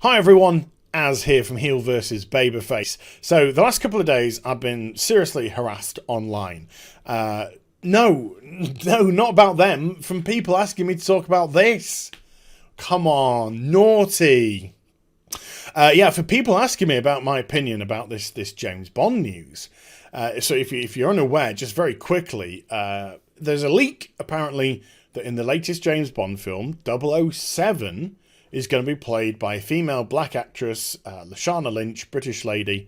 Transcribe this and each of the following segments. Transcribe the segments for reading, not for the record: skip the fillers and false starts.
Hi everyone, Az here from HeelvsBabyface. So the last couple of days I've been seriously harassed online. No, not about them, from people asking me to talk about this. Come on, naughty. For people asking me about my opinion about this James Bond news. So if you're unaware, just very quickly, there's a leak apparently that in the latest James Bond film, 007, is going to be played by a female black actress, Lashana Lynch, British lady,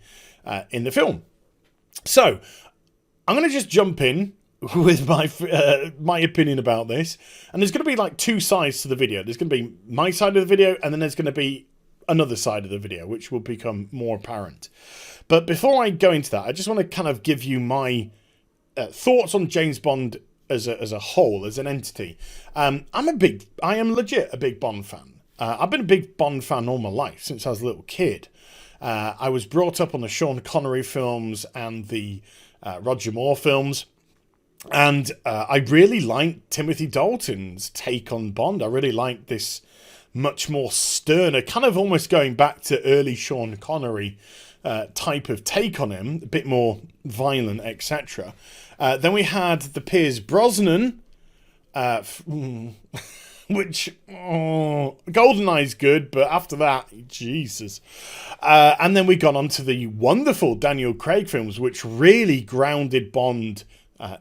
in the film. So I'm going to just jump in with my opinion about this, and there's going to be like two sides to the video. There's going to be my side of the video, and then there's going to be another side of the video, which will become more apparent. But before I go into that, I just want to kind of give you my thoughts on James Bond as a whole, as an entity. I am legit a big Bond fan. I've been a big Bond fan all my life, since I was a little kid. I was brought up on the Sean Connery films and the Roger Moore films. And I really liked Timothy Dalton's take on Bond. I really liked this much more sterner, kind of almost going back to early Sean Connery type of take on him, a bit more violent, etc. Then we had the Pierce Brosnan, which, GoldenEye's good, but after that, Jesus. And then we got on to the wonderful Daniel Craig films, which really grounded Bond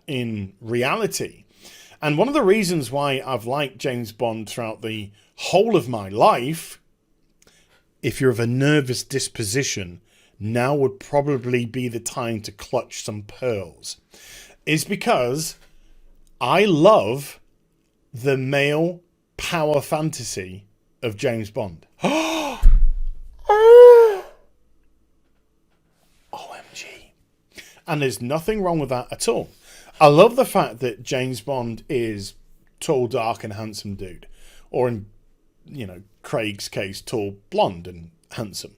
in reality. And one of the reasons why I've liked James Bond throughout the whole of my life, if you're of a nervous disposition, now would probably be the time to clutch some pearls, is because I love the male power fantasy of James Bond. OMG. And there's nothing wrong with that at all. I love the fact that James Bond is tall, dark and handsome dude. Or in, Craig's case, tall, blonde and handsome.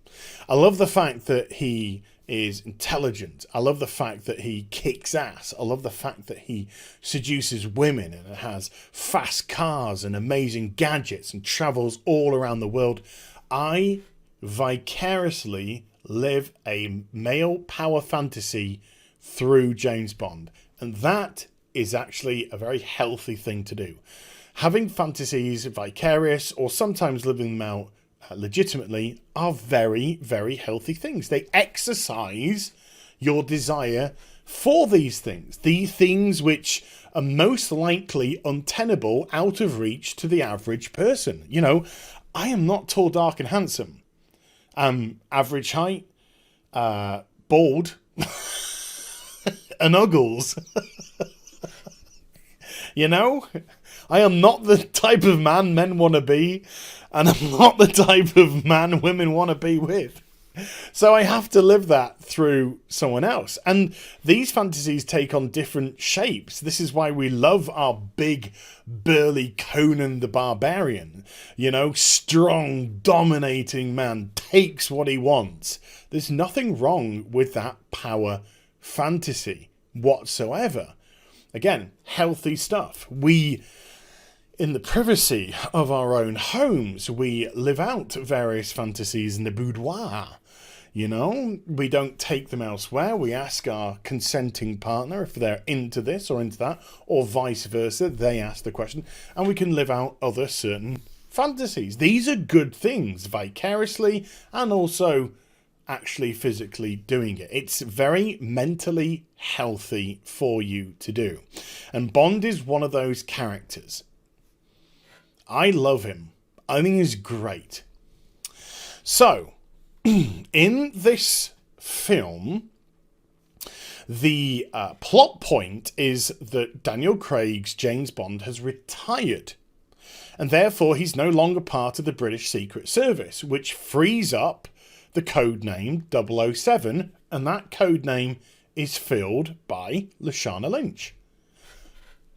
I love the fact that he is intelligent. I love the fact that he kicks ass. I love the fact that he seduces women and has fast cars and amazing gadgets and travels all around the world. I vicariously live a male power fantasy through James Bond. And that is actually a very healthy thing to do. Having fantasies vicarious or sometimes living them out legitimately are very, very healthy things. They exercise your desire for these things. The things which are most likely untenable, out of reach to the average person. I am not tall, dark and handsome. I'm average height, bald, and uggles. I am not the type of man men want to be, and I'm not the type of man women want to be with. So I have to live that through someone else. And these fantasies take on different shapes. This is why we love our big, burly Conan the Barbarian. Strong, dominating man, takes what he wants. There's nothing wrong with that power fantasy whatsoever. Again, healthy stuff. In the privacy of our own homes, we live out various fantasies in the boudoir. We don't take them elsewhere. We ask our consenting partner if they're into this or into that, or vice versa. They ask the question, and we can live out other certain fantasies. These are good things, vicariously and also actually physically doing it. It's very mentally healthy for you to do. And Bond is one of those characters. I love him. I think he's great. So, in this film, the plot point is that Daniel Craig's James Bond has retired. And therefore, he's no longer part of the British Secret Service, which frees up the code name 007, and that code name is filled by Lashana Lynch.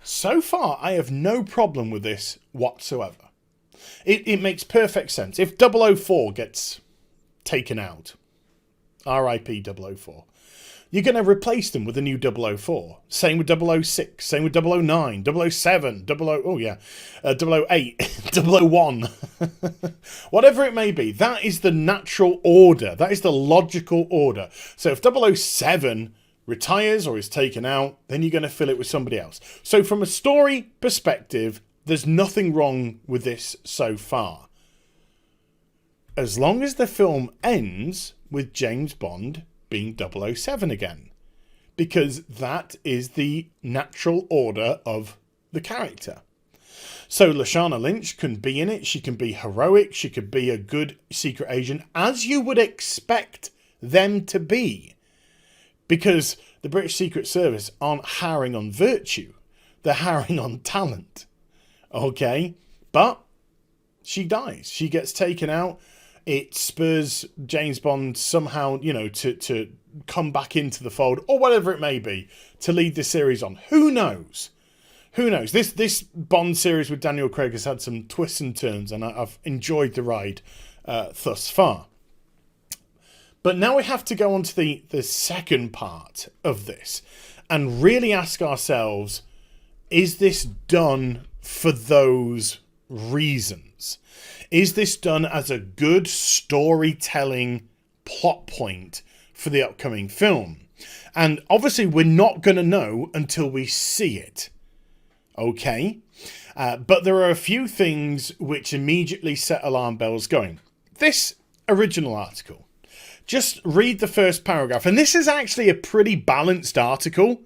So far, I have no problem with this whatsoever. It makes perfect sense. If 004 gets taken out, RIP 004, You're going to replace them with a new 004. Same with 006. Same with 009, 007, 008, 001. Whatever it may be. That is the natural order. That is the logical order. So if 007 retires or is taken out, then you're going to fill it with somebody else. So from a story perspective, there's nothing wrong with this so far. As long as the film ends with James Bond being 007 again. Because that is the natural order of the character. So Lashana Lynch can be in it. She can be heroic. She could be a good secret agent, as you would expect them to be. Because the British Secret Service aren't hiring on virtue. They're hiring on talent. Okay? But she dies. She gets taken out. It spurs James Bond somehow, to come back into the fold, or whatever it may be, to lead the series on. Who knows? Who knows? This Bond series with Daniel Craig has had some twists and turns, and I've enjoyed the ride thus far. But now we have to go on to the second part of this and really ask ourselves, is this done for those reasons? Is this done as a good storytelling plot point for the upcoming film? And obviously we're not going to know until we see it. Okay? But there are a few things which immediately set alarm bells going. This original article. Just read the first paragraph. And this is actually a pretty balanced article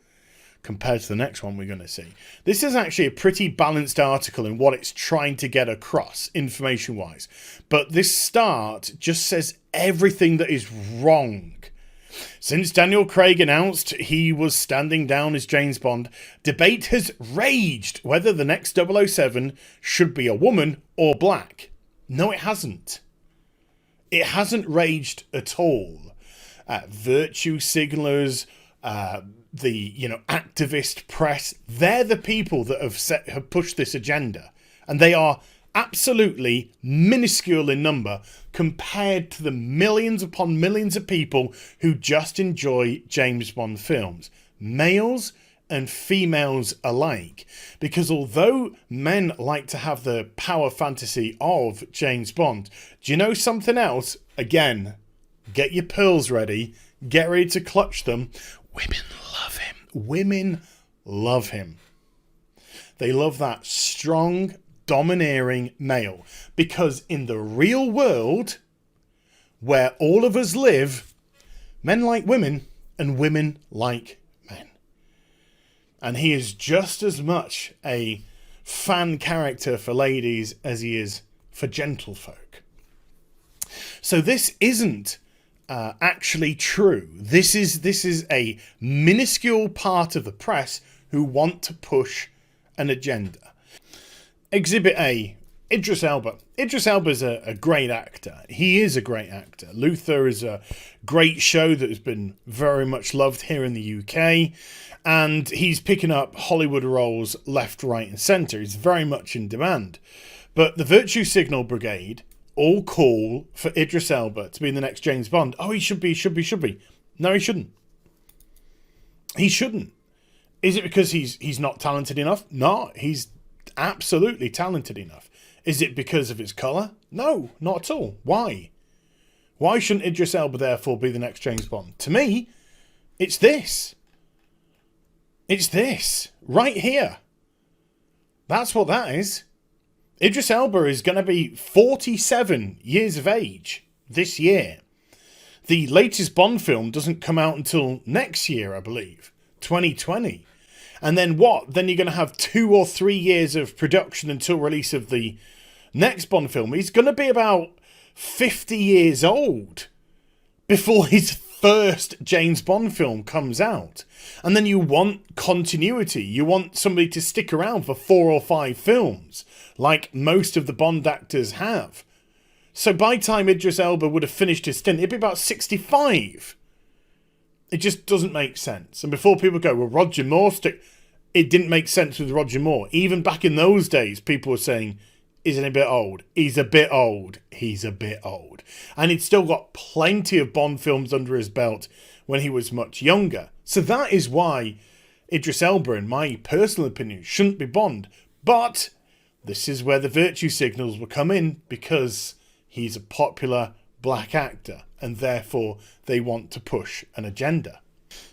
compared to the next one we're going to see. This is actually a pretty balanced article in what it's trying to get across, information-wise. But this start just says everything that is wrong. Since Daniel Craig announced he was standing down as James Bond, debate has raged whether the next 007 should be a woman or black. No, it hasn't. It hasn't raged at all. Virtue signalers, the activist press, they're the people that have pushed this agenda, and they are absolutely minuscule in number compared to the millions upon millions of people who just enjoy James Bond films, males and females alike. Because although men like to have the power fantasy of James Bond, do you know something else? Again, get your pearls ready, get ready to clutch them. Women love him. Women love him. They love that strong, domineering male. Because in the real world, where all of us live, men like women and women like men. And he is just as much a fan character for ladies as he is for gentlefolk. So this isn't actually true. This is a minuscule part of the press who want to push an agenda. Exhibit A, Idris Elba. Idris Elba is a great actor. He is a great actor. Luther is a great show that has been very much loved here in the UK. And he's picking up Hollywood roles left, right and centre. He's very much in demand. But the Virtue Signal Brigade all call for Idris Elba to be in the next James Bond. Oh, he should be. No, he shouldn't. He shouldn't. Is it because he's not talented enough? No, he's absolutely talented enough. Is it because of his colour? No, not at all. Why? Why shouldn't Idris Elba therefore be the next James Bond? To me, it's this. It's this. Right here. That's what that is. Idris Elba is going to be 47 years of age this year. The latest Bond film doesn't come out until next year, I believe. 2020. And then what? Then you're going to have 2 or 3 years of production until release of the next Bond film. He's going to be about 50 years old before his first James Bond film comes out. And then you want continuity. You want somebody to stick around for 4 or 5 films, like most of the Bond actors have. So by the time Idris Elba would have finished his stint, it'd be about 65. It just doesn't make sense. And before people go, well, Roger Moore, it didn't make sense with Roger Moore. Even back in those days, people were saying, isn't he a bit old? He's a bit old. He's a bit old. And he'd still got plenty of Bond films under his belt when he was much younger. So that is why Idris Elba, in my personal opinion, shouldn't be Bond. But this is where the virtue signals will come in, because he's a popular black actor and therefore they want to push an agenda.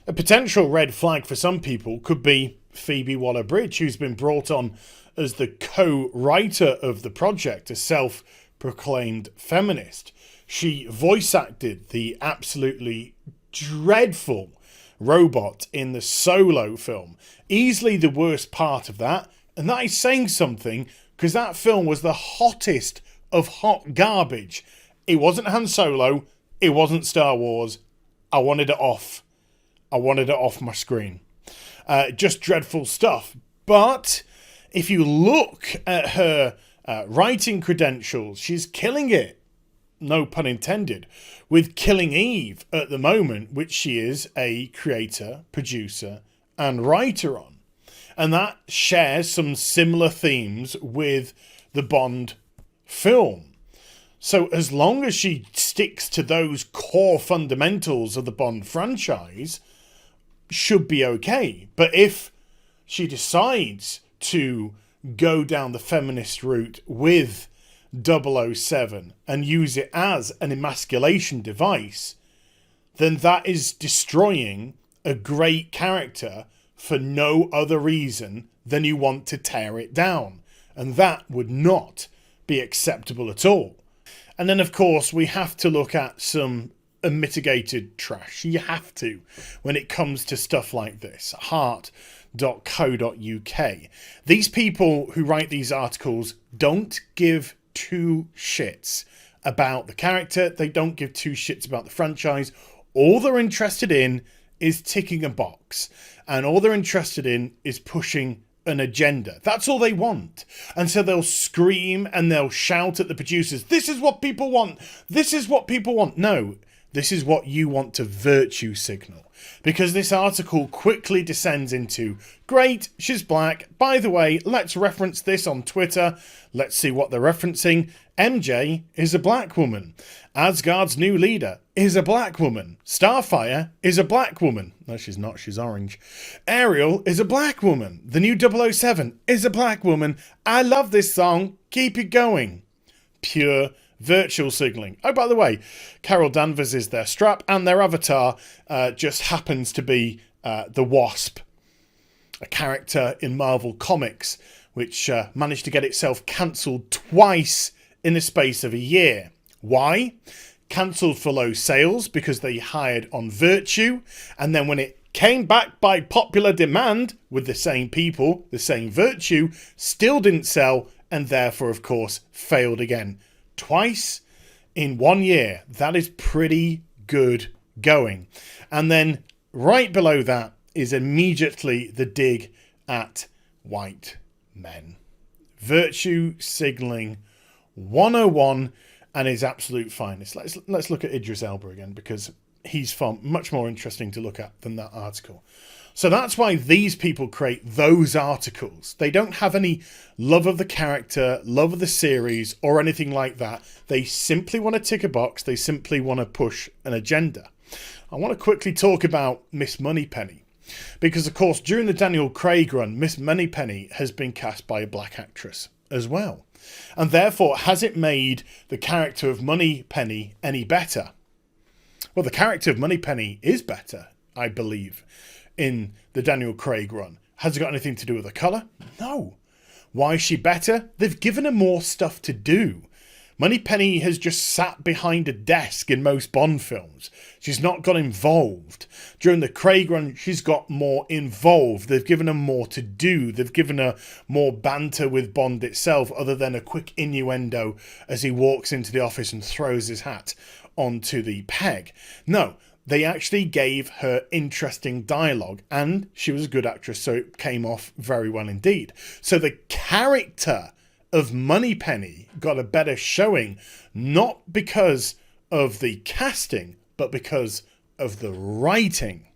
A potential red flag for some people could be Phoebe Waller-Bridge, who's been brought on as the co-writer of the project, a self-proclaimed feminist. She voice acted the absolutely dreadful robot in the Solo film. Easily the worst part of that, and that is saying something, because that film was the hottest of hot garbage. It wasn't Han Solo, it wasn't Star Wars. I wanted it off. I wanted it off my screen. Just dreadful stuff. But if you look at her writing credentials, she's killing it, no pun intended, with Killing Eve at the moment, which she is a creator, producer and writer on. And that shares some similar themes with the Bond film. So as long as she sticks to those core fundamentals of the Bond franchise, should be okay. But if she decides to go down the feminist route with 007 and use it as an emasculation device, then that is destroying a great character for no other reason than you want to tear it down. And that would not be acceptable at all. And then, of course, we have to look at some unmitigated trash. You have to, when it comes to stuff like this. Heart.co.uk. These people who write these articles don't give two shits about the character. They don't give two shits about the franchise. All they're interested in is ticking a box. And all they're interested in is pushing an agenda. That's all they want. And so they'll scream and they'll shout at the producers, this is what people want. This is what people want. No, this is what you want to virtue signal. Because this article quickly descends into, great, she's black. By the way, let's reference this on Twitter. Let's see what they're referencing. MJ is a black woman. Asgard's new leader is a black woman. Starfire is a black woman. No, she's not. She's orange. Ariel is a black woman. The new 007 is a black woman. I love this song. Keep it going. Pure virtual signalling. Oh, by the way, Carol Danvers is their strap, and their avatar just happens to be the Wasp, a character in Marvel Comics, which managed to get itself cancelled twice in the space of a year. Why? Cancelled for low sales because they hired on virtue, and then when it came back by popular demand with the same people, the same virtue, still didn't sell, and therefore, of course, failed again. Twice in 1 year. That is pretty good going. And then right below that is immediately the dig at white men. Virtue signalling 101 and his absolute finest. Let's look at Idris Elba again, because he's far much more interesting to look at than that article. So that's why these people create those articles. They don't have any love of the character, love of the series, or anything like that. They simply want to tick a box. They simply want to push an agenda. I want to quickly talk about Miss Moneypenny, because, of course, during the Daniel Craig run, Miss Moneypenny has been cast by a black actress as well. And therefore, has it made the character of Moneypenny any better? Well, the character of Moneypenny is better, I believe, in the Daniel Craig run. Has it got anything to do with the colour? No. Why is she better? They've given her more stuff to do. Moneypenny has just sat behind a desk in most Bond films. She's not got involved. During the Craig run, she's got more involved. They've given her more to do. They've given her more banter with Bond itself, other than a quick innuendo as he walks into the office and throws his hat onto the peg. No, they actually gave her interesting dialogue, and she was a good actress, so it came off very well indeed. So the character of Moneypenny got a better showing, not because of the casting, but because of the writing.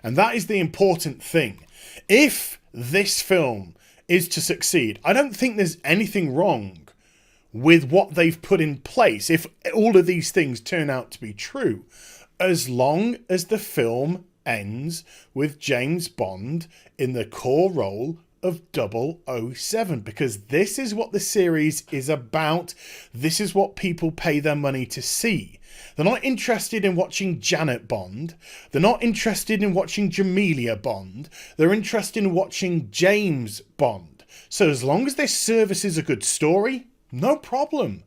And that is the important thing. If this film is to succeed, I don't think there's anything wrong with what they've put in place. If all of these things turn out to be true, as long as the film ends with James Bond in the core role of 007, because this is what the series is about. This is what people pay their money to see. They're not interested in watching Janet Bond. They're not interested in watching Jamelia Bond. They're interested in watching James Bond. So as long as this services a good story, no problem.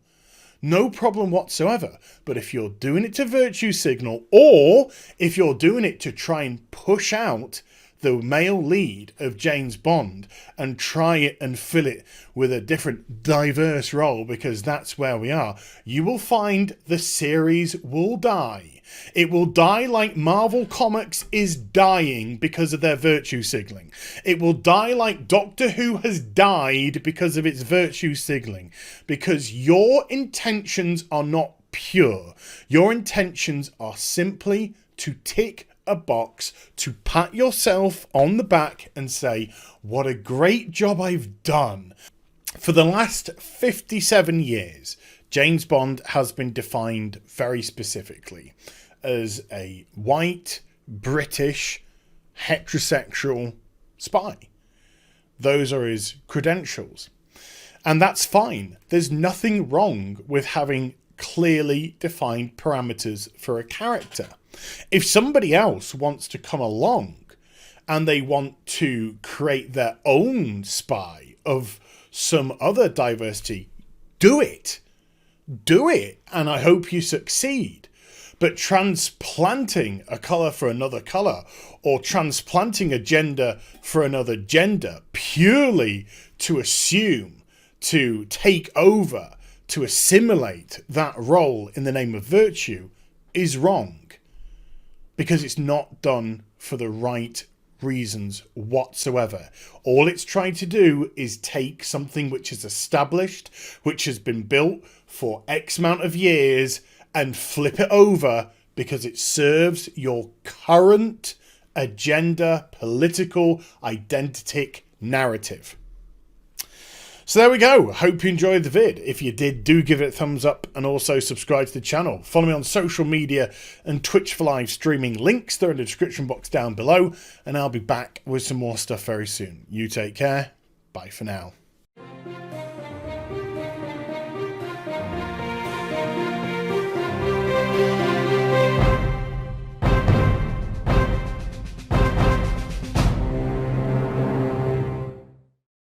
No problem whatsoever. But if you're doing it to virtue signal, or if you're doing it to try and push out the male lead of James Bond and try it and fill it with a different diverse role, because that's where we are, you will find the series will die. It will die like Marvel Comics is dying because of their virtue signaling. It will die like Doctor Who has died because of its virtue signaling. Because your intentions are not pure. Your intentions are simply to tick a box, to pat yourself on the back and say, what a great job I've done. For the last 57 years, James Bond has been defined very specifically as a white, British, heterosexual spy. Those are his credentials. And that's fine. There's nothing wrong with having clearly defined parameters for a character. If somebody else wants to come along and they want to create their own spy of some other diversity, do it. Do it. And I hope you succeed. But transplanting a colour for another colour, or transplanting a gender for another gender, purely to assume, to take over, to assimilate that role in the name of virtue, is wrong. Because it's not done for the right reasons whatsoever. All it's trying to do is take something which is established, which has been built for X amount of years, and flip it over because it serves your current agenda, political, identitic narrative. So there we go. Hope you enjoyed the vid. If you did, do give it a thumbs up and also subscribe to the channel. Follow me on social media and Twitch for live streaming. Links, they're in the description box down below. And I'll be back with some more stuff very soon. You take care. Bye for now.